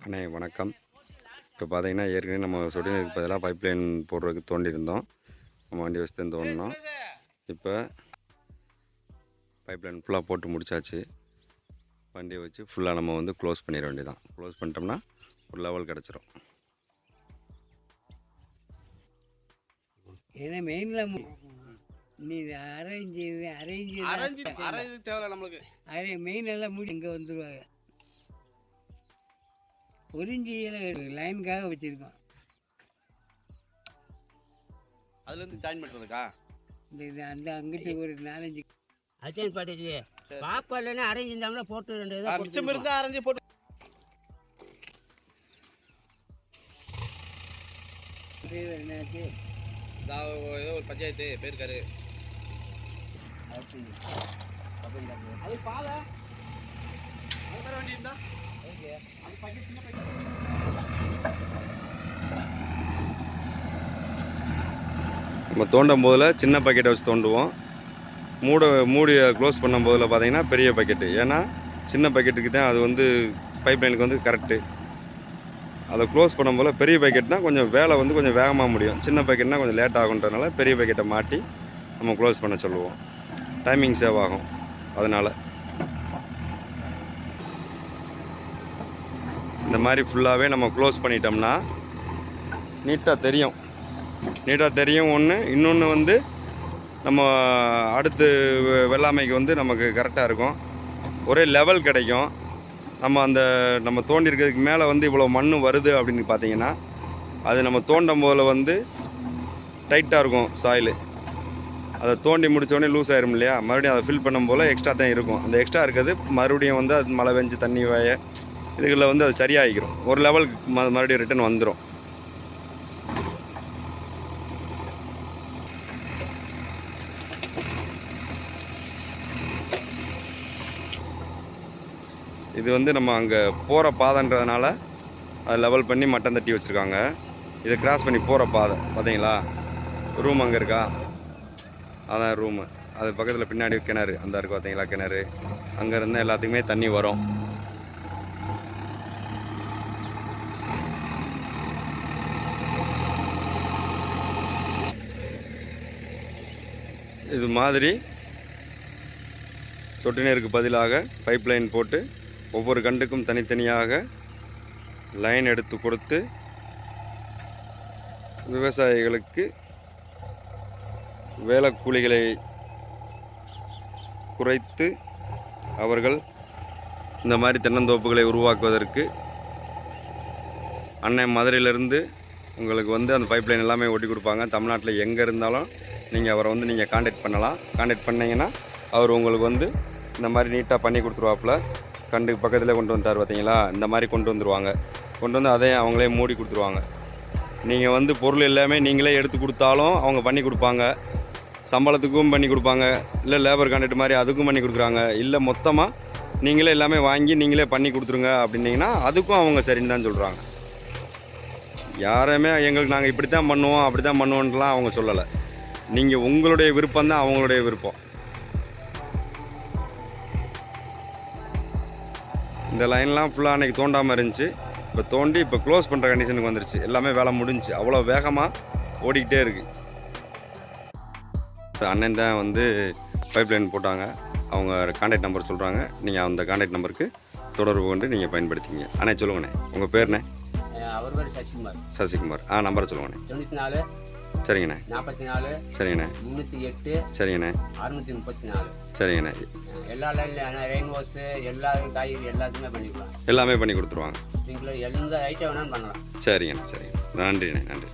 அண்ணே வணக்கம். இப்போ பார்த்தீங்கன்னா ஏற்கனவே நம்ம சொட்டு பதிலாக பைப் லைன் போடுறதுக்கு தோண்டியிருந்தோம். நம்ம வண்டி வச்சு தான் தோண்டினோம். இப்போ பைப் லைன் ஃபுல்லாக போட்டு முடிச்சாச்சு. வண்டியை வச்சு ஃபுல்லாக நம்ம வந்து க்ளோஸ் பண்ணிட வேண்டியதான். க்ளோஸ் பண்ணிட்டோம்னா ஒரு லெவல் கிடச்சிரும். ஏன்னா மெயினில் நீ அரேஞ்ச் தேவை நம்மளுக்கு. மெயின் எல்லாம் மூடி இங்கே வந்துடுவாங்க. பொறிஞ்சியில் லைனுக்காக வச்சுருக்கோம். அதுலேருந்து ஜாயின் பண்ணுறதுக்கா இந்த அந்த அங்கிட்டு ஒரு 4-5 அச்சன் பாட்டிச்சு பாப்பா இல்லைன்னா அரேஞ்ச் இருந்தாங்கன்னா போட்டு 2 மிச்சம் இருந்தால் அரேஞ்சு போட்டு என்னாச்சு ஏதோ ஒரு பஞ்சாயத்து போயிருக்காரு. அது பாதை அது தர வேண்டி இருந்தா அது பக்கெட் சின்ன பக்கெட். நம்ம தோண்டும் போதில் சின்ன பக்கெட்டை வச்சு தோண்டுவோம். மூடியை க்ளோஸ் பண்ணும் போதில் பார்த்தீங்கன்னா பெரிய பக்கெட்டு. ஏன்னா சின்ன பக்கெட்டுக்கு தான் அது வந்து பைப் லைனுக்கு வந்து கரெக்டு. அதை க்ளோஸ் பண்ணும் போல் பெரிய பக்கெட்னால் கொஞ்சம் வேலை வந்து கொஞ்சம் வேகமாக முடியும். சின்ன பக்கெட்னால் கொஞ்சம் லேட் ஆகுன்றதுனால பெரிய பக்கெட்டை மாட்டி நம்ம க்ளோஸ் பண்ண சொல்லுவோம். டைமிங் சேவ் ஆகும். அதனால் இந்த மாதிரி ஃபுல்லாகவே நம்ம க்ளோஸ் பண்ணிட்டோம்னா நீட்டாக தெரியும். இன்னொன்று வந்து நம்ம அடுத்து வெள்ளாமைக்கு வந்து நமக்கு கரெக்டாக இருக்கும். ஒரே லெவல் கிடைக்கும். நம்ம தோண்டிருக்கிறதுக்கு மேலே வந்து இவ்வளோ மண் வருது அப்படின்னு பார்த்தீங்கன்னா அது நம்ம தோண்டும் போதில் வந்து டைட்டாக இருக்கும் சாயிலு. அதை தோண்டி முடித்தோடனே லூஸ் ஆயிரும் இல்லையா, மறுபடியும் அதை ஃபில் பண்ணும் போல் எக்ஸ்ட்ரா தான் இருக்கும். அந்த எக்ஸ்ட்ரா இருக்கிறது மறுபடியும் வந்து அது மழை பெஞ்சு தண்ணி வாய இதுகளில் வந்து அது சரியாகிக்கிறோம். ஒரு லெவலுக்கு மறுபடியும் ரிட்டன் வந்துடும். இது வந்து நம்ம அங்கே போகிற பாதைன்றதுனால அதை லெவல் பண்ணி மட்டம் தட்டி வச்சுருக்காங்க. இதை கிராஸ் பண்ணி போகிற பாதை பார்த்தீங்களா, ரூம் அங்கே இருக்கா, அதான் ரூமு. அது பக்கத்தில் பின்னாடி கிணறு அந்த இருக்குது பார்த்தீங்களா, கிணறு. அங்கே இருந்தால் எல்லாத்துக்குமே தண்ணி வரும். இது மாதிரி சொட்டு நீருக்கு பதிலாக பைப் லைன் போட்டு ஒவ்வொரு கண்டுக்கும் தனித்தனியாக லைன் எடுத்து கொடுத்து விவசாயிகளுக்கு வேலைக்கூலிகளை குறைத்து அவர்கள் இந்த மாதிரி தென்னந்தோப்புகளை உருவாக்குவதற்கு அண்ணன் மதுரையிலேருந்து உங்களுக்கு வந்து அந்த பைப் லைன் எல்லாமே ஓட்டி கொடுப்பாங்க. தமிழ்நாட்டில் எங்கே இருந்தாலும் நீங்கள் அவரை வந்து நீங்கள் காண்டாக்ட் பண்ணலாம். காண்டாக்ட் பண்ணிங்கன்னா அவர் உங்களுக்கு வந்து இந்த மாதிரி நீட்டாக பண்ணி கொடுத்துருவாப்புல. கண்டுக்கு பக்கத்தில் கொண்டு வந்துட்டார் பார்த்தீங்களா, இந்த மாதிரி கொண்டு வந்துடுவாங்க. கொண்டு வந்து அதையும் அவங்களே மூடி கொடுத்துருவாங்க. நீங்கள் வந்து பொருள் எல்லாமே நீங்களே எடுத்து கொடுத்தாலும் அவங்க பண்ணி கொடுப்பாங்க. சம்பளத்துக்கும் பண்ணி கொடுப்பாங்க. இல்லை லேபர் கான்ட்ராக்ட் மாதிரி அதுக்கும் பண்ணி கொடுக்குறாங்க. இல்லை மொத்தமாக நீங்களே எல்லாமே வாங்கி நீங்களே பண்ணி கொடுத்துருங்க அப்படின்னிங்கன்னா அதுக்கும் அவங்க சரின்னு தான் சொல்கிறாங்க. யாருமே எங்களுக்கு நாங்கள் இப்படி தான் பண்ணுவோம் அப்படி தான் பண்ணுவோன்ட்டுலாம் அவங்க சொல்லலை. நீங்கள் உங்களுடைய விருப்பம் தான் அவங்களுடைய விருப்பம். இந்த லைன்லாம் ஃபுல்லாக அன்றைக்கி தோண்டாமல் இருந்துச்சு. இப்போ தோண்டி இப்போ க்ளோஸ் பண்ணுற கண்டிஷனுக்கு வந்துருச்சு. எல்லாமே வேலை முடிஞ்சு. அவ்வளோ வேகமாக ஓடிக்கிட்டே இருக்குது. அண்ணன் தான் வந்து பைப் லைன் போட்டாங்க. அவங்க கான்டாக்ட் நம்பர் சொல்கிறாங்க. நீங்கள் அந்த கான்டாக்ட் நம்பருக்கு தொடர்பு கொண்டு நீங்கள் பயன்படுத்திங்க. அண்ணே சொல்லுங்கண்ணே, உங்கள் பேர்ண்ணே? அவர் பேர் சசிகுமார். நம்பரை சொல்லுங்கண்ணே. 94 சரிங்கண்ணே. 44 சரிங்கண்ணே. 308 சரிங்கண்ணே. 634 சரிங்கண்ணே. எல்லா லைன்ல ரெயின் வாஷு எல்லா காய்கறி எல்லாத்தையுமே பண்ணிக்கலாம். எல்லாமே பண்ணி கொடுத்துருவாங்க. நீங்கள் எந்த ஐட்டம் வேணாலும் பண்ணலாம். சரிங்கண்ணே. சரிங்க, நன்றிண்ணே. நன்றி.